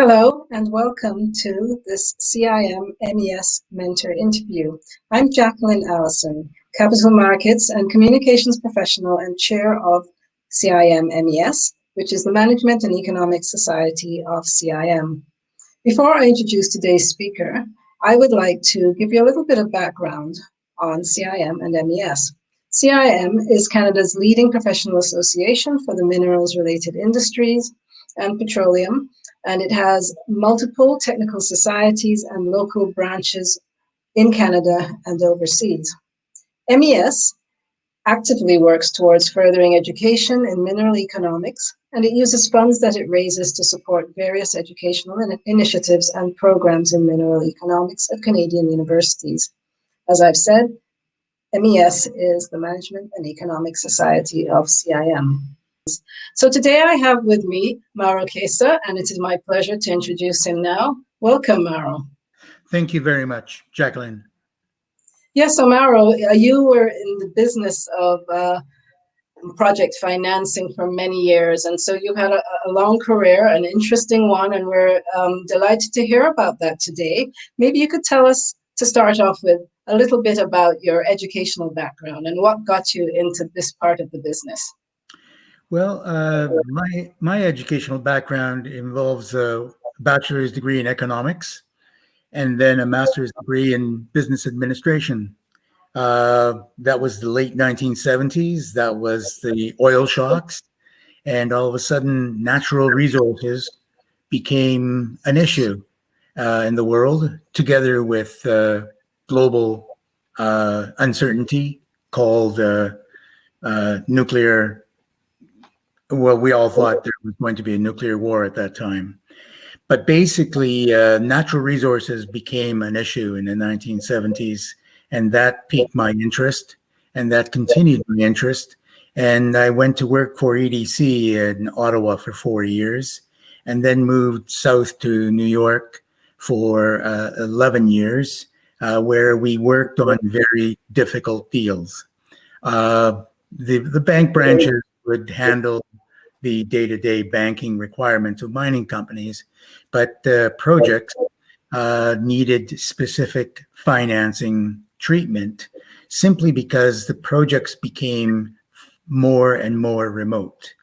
Hello and welcome to this CIM MES mentor interview. I'm Jacqueline Allison, Capital Markets and Communications Professional and Chair of CIM MES, which is the Management and Economic Society of CIM. Before I introduce today's speaker, I would like to give you a little bit of background on CIM and MES. CIM is Canada's leading professional association for the minerals-related industries and petroleum, and it has multiple technical societies and local branches in Canada and overseas. MES actively works towards furthering education in mineral economics, and it uses funds that it raises to support various educational initiatives and programs in mineral economics at Canadian universities. As I've said, MES is the Management and Economic Society of CIM. So today I have with me Mauro Chiesa, and it is my pleasure to introduce him now. Welcome, Mauro. Thank you very much, Jacqueline. Yes, so Mauro, you were in the business of project financing for many years, and so you've had a long career, an interesting one, and we're delighted to hear about that today. Maybe you could tell us, to start off with, a little bit about your educational background and what got you into this part of the business. Well, my educational background involves a bachelor's degree in economics and then a master's degree in business administration. That was the late 1970s. That was the oil shocks. And all of a sudden, natural resources became an issue in the world, together with global uncertainty called nuclear. Well, we all thought there was going to be a nuclear war at that time. But basically, natural resources became an issue in the 1970s, and that piqued my interest, and that continued my interest. And I went to work for EDC in Ottawa for 4 years, and then moved south to New York for 11 years, where we worked on very difficult deals. The bank branches would handle the day-to-day banking requirements of mining companies, but projects needed specific financing treatment simply because the projects became more and more remote.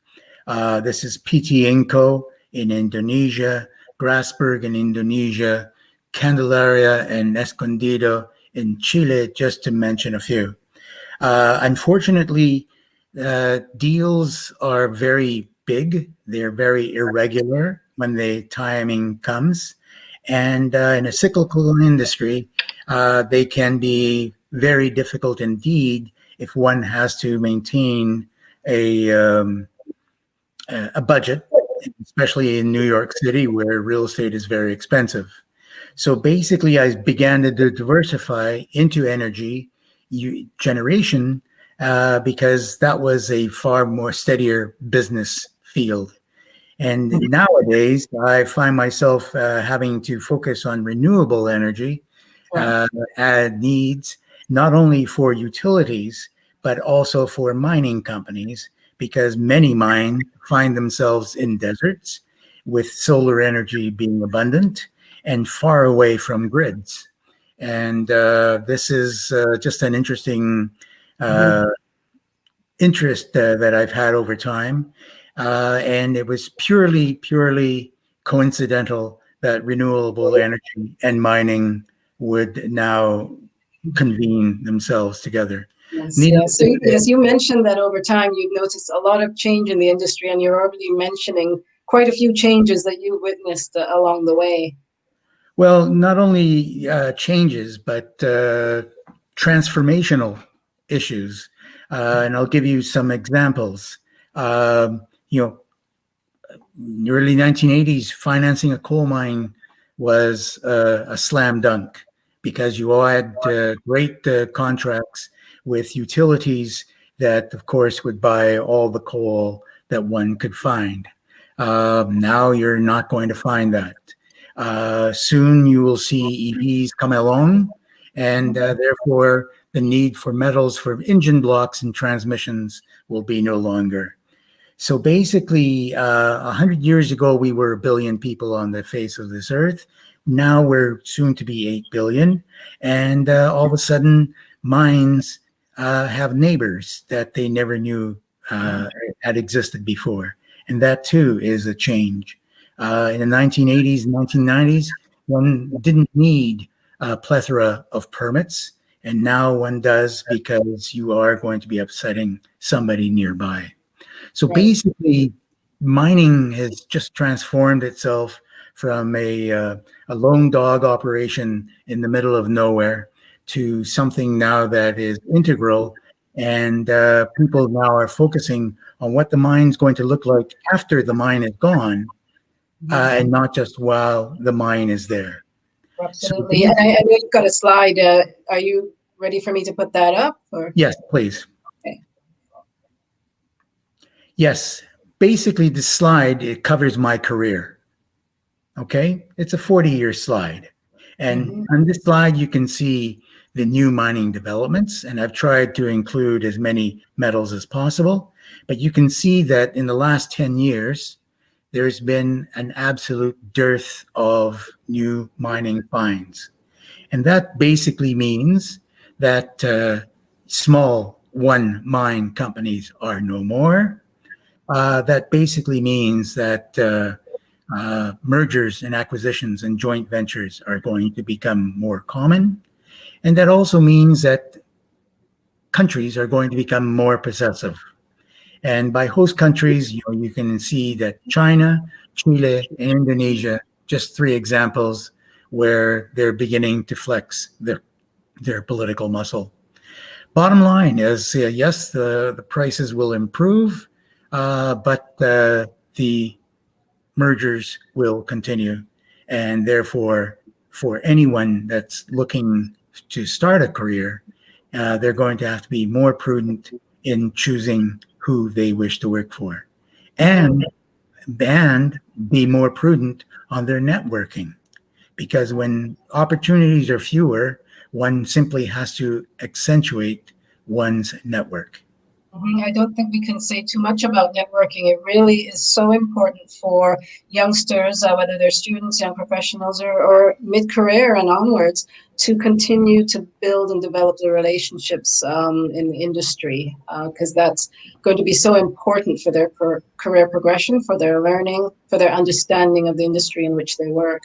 This is PT Inco in Indonesia, Grasberg in Indonesia, Candelaria and Escondido in Chile, just to mention a few. Unfortunately, deals are very big. They're very irregular when the timing comes. And in a cyclical industry, they can be very difficult indeed if one has to maintain a budget, especially in New York City, where real estate is very expensive. So basically, I began to diversify into energy generation because that was a far more steadier business field. And nowadays, I find myself having to focus on renewable energy needs, not only for utilities, but also for mining companies, because many mines find themselves in deserts, with solar energy being abundant and far away from grids. And this is just an interesting interest that I've had over time. And it was purely coincidental that renewable energy and mining would now convene themselves together. Yes, you mentioned that over time you've noticed a lot of change in the industry, and you're already mentioning quite a few changes that you witnessed along the way. Well, not only changes, but transformational issues. And I'll give you some examples. In the early 1980s, financing a coal mine was a slam dunk because you all had great contracts with utilities that, of course, would buy all the coal that one could find. Now you're not going to find that. Soon you will see EVs come along, and therefore the need for metals for engine blocks and transmissions will be no longer. So basically, 100 years ago, we were 1 billion people on the face of this earth. Now we're soon to be 8 billion. And all of a sudden, mines have neighbors that they never knew had existed before. And that too is a change. In the 1980s and 1990s, one didn't need a plethora of permits. And now one does because you are going to be upsetting somebody nearby. So Right. basically, mining has just transformed itself from a lone dog operation in the middle of nowhere to something now that is integral, and people now are focusing on what the mine's going to look like after the mine is gone, and not just while the mine is there. Absolutely. And I know you've got a slide. Are you ready for me to put that up? Or? Yes, please. Okay. Yes, basically the slide, it covers my career. Okay, it's a 40-year slide. And on this slide, you can see the new mining developments. And I've tried to include as many metals as possible. But you can see that in the last 10 years, there's been an absolute dearth of new mining finds. And that basically means that small one mine companies are no more. That basically means that mergers and acquisitions and joint ventures are going to become more common. And that also means that countries are going to become more possessive. And by host countries, you can see that China, Chile, and Indonesia, just 3 examples where they're beginning to flex their political muscle. Bottom line is, yes, the prices will improve, but the mergers will continue. And therefore, for anyone that's looking to start a career, they're going to have to be more prudent in choosing who they wish to work for, and be more prudent on their networking. Because when opportunities are fewer, one simply has to accentuate one's network. I don't think we can say too much about networking. It really is so important for youngsters, whether they're students, young professionals, or mid-career and onwards, to continue to build and develop the relationships in the industry, because that's going to be so important for their career progression, for their learning, for their understanding of the industry in which they work.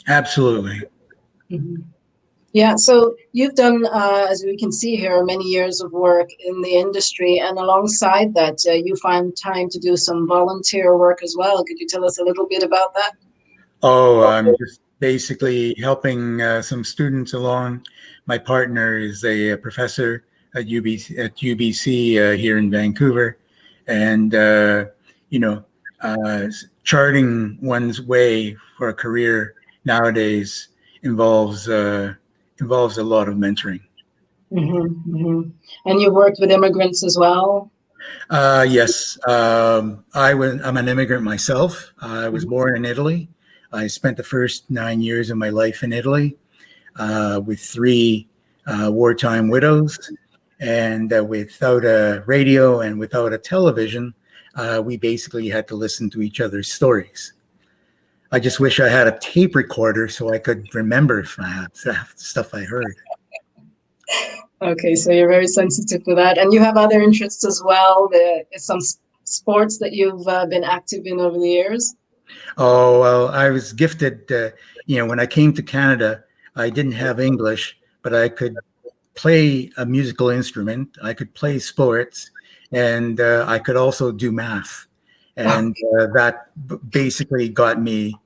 Absolutely. Yeah, so you've done, as we can see here, many years of work in the industry, and alongside that, you find time to do some volunteer work as well. Could you tell us a little bit about that? Oh, I'm just basically helping some students along. My partner is a professor at UBC here in Vancouver, and charting one's way for a career nowadays involves a lot of mentoring. And you worked with immigrants as well? Yes, I'm an immigrant myself. I was born in Italy. I spent the first 9 years of my life in Italy with 3 wartime widows, and without a radio and without a television, we basically had to listen to each other's stories. I just wish I had a tape recorder so I could remember stuff I heard. Okay, so you're very sensitive to that. And you have other interests as well. Some sports that you've been active in over the years? Oh, well, I was gifted. When I came to Canada, I didn't have English, but I could play a musical instrument. I could play sports, and I could also do math. And that basically got me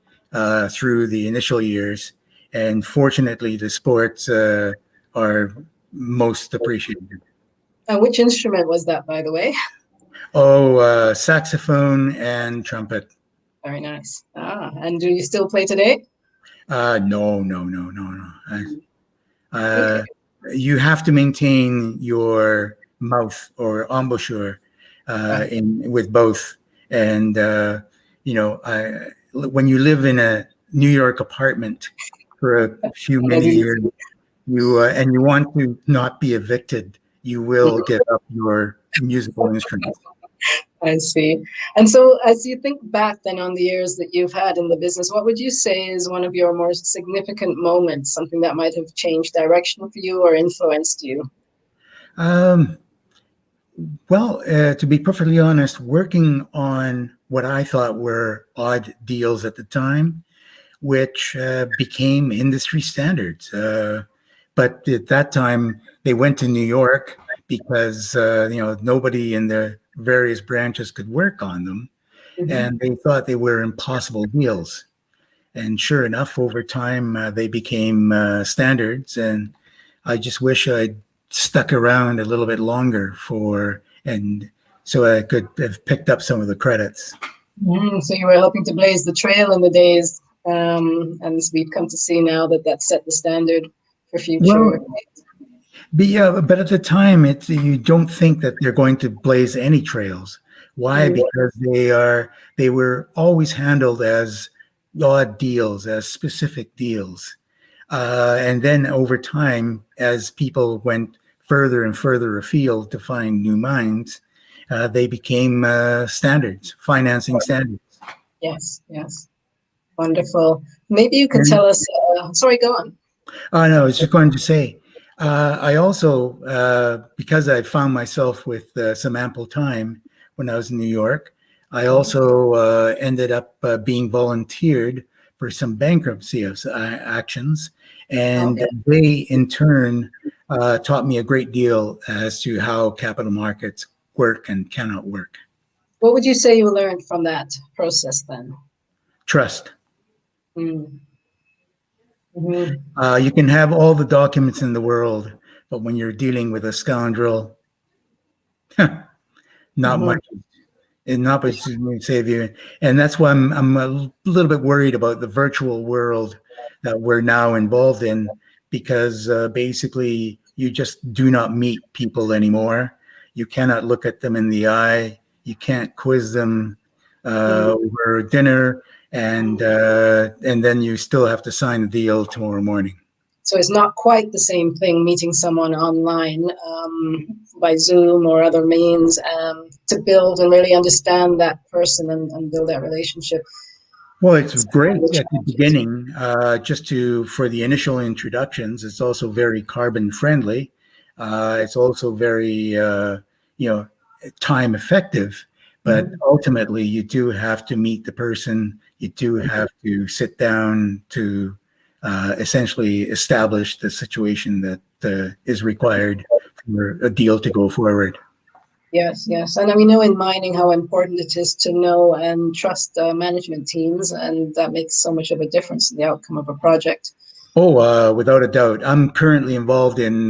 through the initial years. And fortunately, the sports are most appreciated. And which instrument was that, by the way? Oh, saxophone and trumpet. Very nice. And do you still play today? No. Okay. You have to maintain your mouth or embouchure with both. And, when you live in a New York apartment for many years, and you want to not be evicted, you will get up your musical instruments. I see. And so as you think back then on the years that you've had in the business, what would you say is one of your more significant moments, something that might have changed direction for you or influenced you? Um, well, to be perfectly honest, working on what I thought were odd deals at the time, which became industry standards. But at that time, they went to New York because nobody in the various branches could work on them, Mhm. and they thought they were impossible deals. And sure enough, over time, they became standards. And I just wish I'd stuck around a little bit longer and so I could have picked up some of the credits. So you were helping to blaze the trail in the days, and we've come to see now that that set the standard for future. Well, but at the time, you don't think that they're going to blaze any trails. Why? Mm. Because they were always handled as odd deals, as specific deals. And then over time, as people went further and further afield to find new mines, they became standards, financing standards. Yes, yes. Wonderful. Maybe you could And tell us, sorry, go on. no, I was just going to say, I also, because I found myself with some ample time when I was in New York, I also ended up being volunteered for some bankruptcy actions. And Okay. they, in turn, taught me a great deal as to how capital markets work and cannot work. What would you say you learned from that process then? Trust. Mm. Hmm. You can have all the documents in the world, but when you're dealing with a scoundrel, not Hmm. much, and not much to save you. And that's why I'm a little bit worried about the virtual world that we're now involved in, because basically you just do not meet people anymore. You cannot look at them in the eye. You can't quiz them over dinner, and then you still have to sign a deal tomorrow morning. So it's not quite the same thing meeting someone online by Zoom or other means to build and really understand that person and build that relationship. Well, it's great at the beginning, for the initial introductions. It's also very carbon friendly. It's also very, time effective. But Mhm. ultimately, you do have to meet the person. You do have to sit down to essentially establish the situation that is required for a deal to go forward. Yes, yes. And we know in mining how important it is to know and trust management teams, and that makes so much of a difference in the outcome of a project. Oh, without a doubt. I'm currently involved in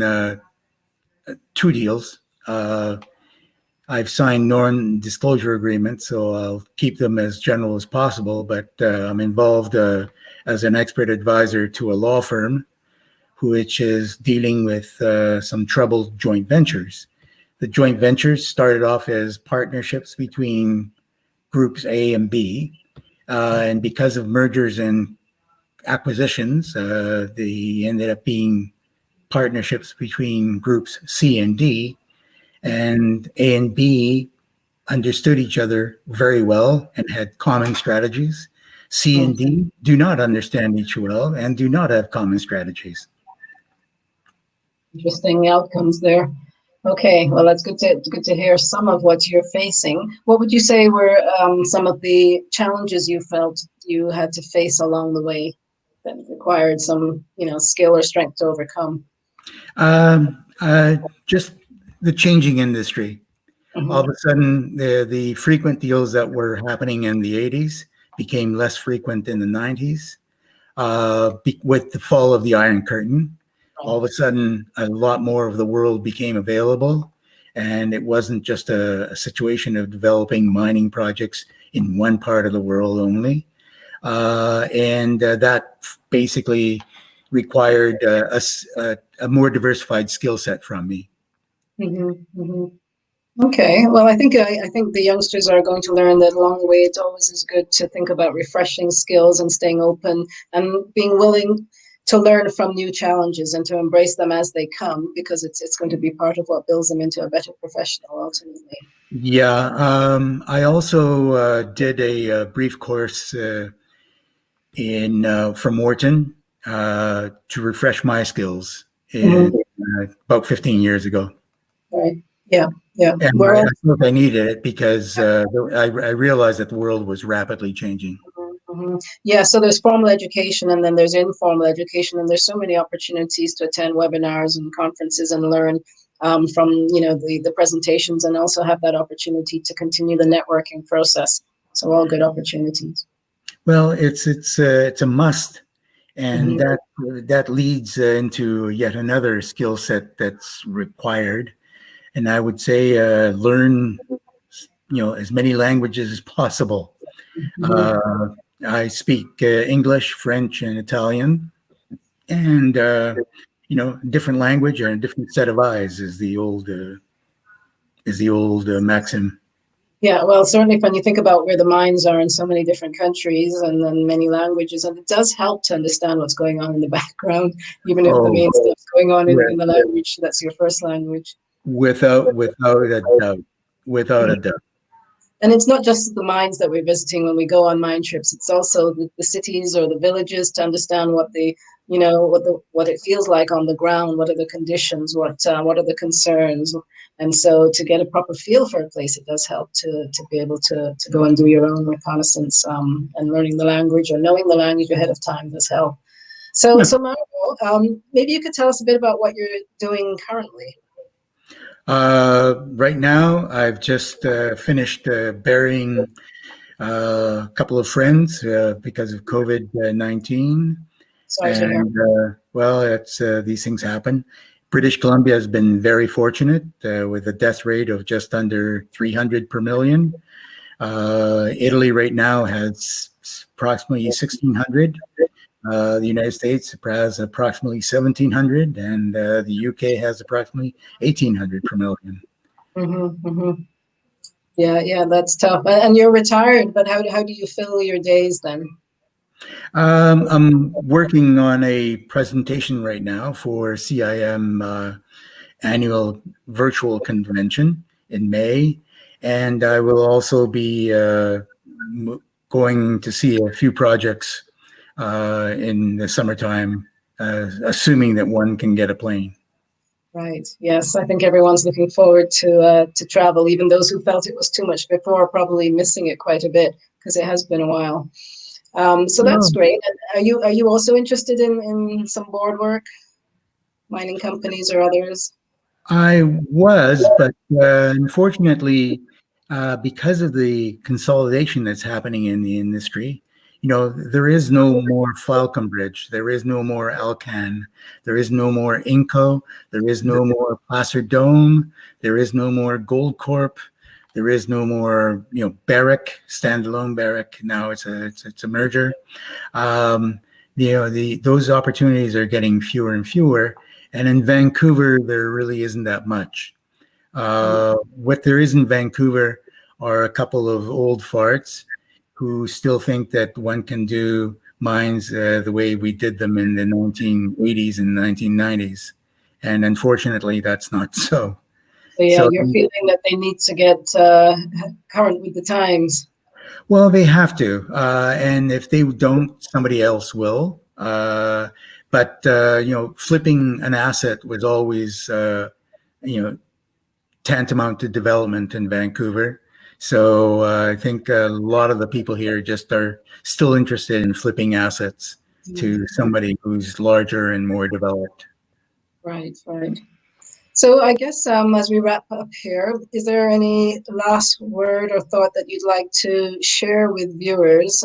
two deals. I've signed non-disclosure agreements, so I'll keep them as general as possible. But I'm involved as an expert advisor to a law firm, which is dealing with some troubled joint ventures. The joint ventures started off as partnerships between groups A and B, and because of mergers and acquisitions, they ended up being partnerships between groups C and D, and A and B understood each other very well and had common strategies. C and D do not understand each well and do not have common strategies. Interesting outcomes there. Okay, well, that's good to hear some of what you're facing. What would you say were some of the challenges you felt you had to face along the way that required some, skill or strength to overcome? Just the changing industry. All Hmm. of a sudden, the frequent deals that were happening in the 80s became less frequent in the 90s. With the fall of the Iron Curtain, all of a sudden, a lot more of the world became available. And it wasn't just a situation of developing mining projects in one part of the world only. And that basically required a more diversified skill set from me. Hmm. Hmm. Okay, well, I think the youngsters are going to learn that along the way. It always is good to think about refreshing skills and staying open and being willing to learn from new challenges and to embrace them as they come, because it's going to be part of what builds them into a better professional ultimately. Yeah, I also did a brief course in from Wharton to refresh my skills in about 15 years ago. Right. Yeah. Yeah. And I thought I needed it because I realized that the world was rapidly changing. Yeah, so there's formal education and then there's informal education, and there's so many opportunities to attend webinars and conferences and learn from the presentations, and also have that opportunity to continue the networking process. So all good opportunities. Well, it's a must, and that leads into yet another skill set that's required. And I would say learn as many languages as possible. I speak English, French, and Italian, and different language or a different set of eyes is the old maxim. Yeah, well, certainly when you think about where the minds are in so many different countries and then many languages, and it does help to understand what's going on in the background, even if the main stuff's going on in the language that's your first language. Without a doubt. And it's not just the mines that we're visiting when we go on mine trips. It's also the cities or the villages, to understand what what it feels like on the ground. What are the conditions? What are the concerns? And so to get a proper feel for a place, it does help to be able to go and do your own reconnaissance, and learning the language or knowing the language ahead of time does help. So Mauro, maybe you could tell us a bit about what you're doing currently. Right now, I've just finished burying a couple of friends because of COVID-19. Sorry to hear. Well, it's these things happen. British Columbia has been very fortunate with a death rate of just under 300 per million. Italy right now has approximately 1,600. The United States has approximately 1,700, and the UK has approximately 1,800 per million. Yeah, that's tough. And you're retired, but how do you fill your days then? I'm working on a presentation right now for CIM annual virtual convention in May, and I will also be going to see a few projects in the summertime, assuming that one can get a plane. Right. Yes, I think everyone's looking forward to travel. Even those who felt it was too much before are probably missing it quite a bit, because it has been a while. So that's great. And are you also interested in some board work, mining companies or others? I was, but unfortunately, because of the consolidation that's happening in the industry, there is no more Falconbridge, there is no more Alcan, there is no more Inco, there is no more Placer Dome, there is no more Gold Corp, there is no more Barrick, standalone Barrick. Now it's a merger. Those opportunities are getting fewer and fewer. And in Vancouver, there really isn't that much. What there is in Vancouver are a couple of old farts who still think that one can do mines the way we did them in the 1980s and 1990s. And unfortunately, that's not so. So yeah, you're feeling that they need to get current with the times. Well, they have to. And if they don't, somebody else will. But flipping an asset was always, tantamount to development in Vancouver. So I think a lot of the people here just are still interested in flipping assets to somebody who's larger and more developed. Right. So I guess as we wrap up here, is there any last word or thought that you'd like to share with viewers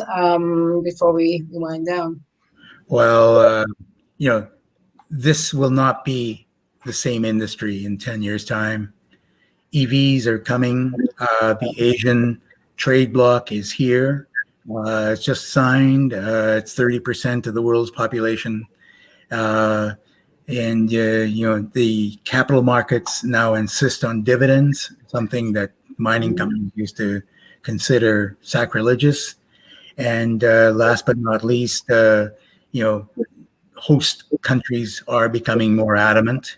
before we wind down? Well, this will not be the same industry in 10 years' time. EVs are coming. The Asian trade bloc is here. It's just signed. It's 30% of the world's population. And the capital markets now insist on dividends, something that mining companies used to consider sacrilegious. And last but not least, host countries are becoming more adamant,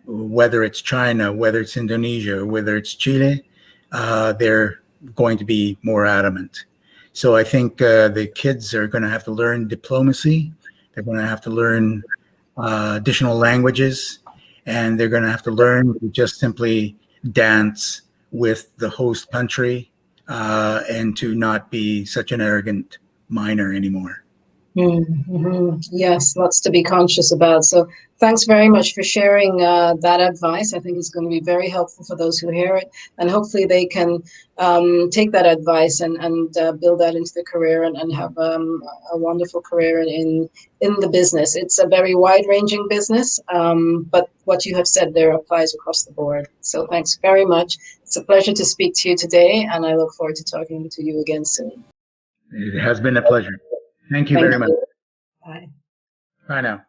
whether it's China, whether it's Indonesia, whether it's Chile, they're going to be more adamant. So I think the kids are going to have to learn diplomacy. They're going to have to learn additional languages, and they're going to have to learn to just simply dance with the host country and to not be such an arrogant minor anymore. Mm-hmm. Yes, lots to be conscious about. So thanks very much for sharing that advice. I think it's going to be very helpful for those who hear it, and hopefully they can take that advice and build that into the career and have a wonderful career in the business. It's a very wide-ranging business, but what you have said there applies across the board. So thanks very much. It's a pleasure to speak to you today, and I look forward to talking to you again soon. It has been a pleasure. Thank you very much. Bye. Bye now.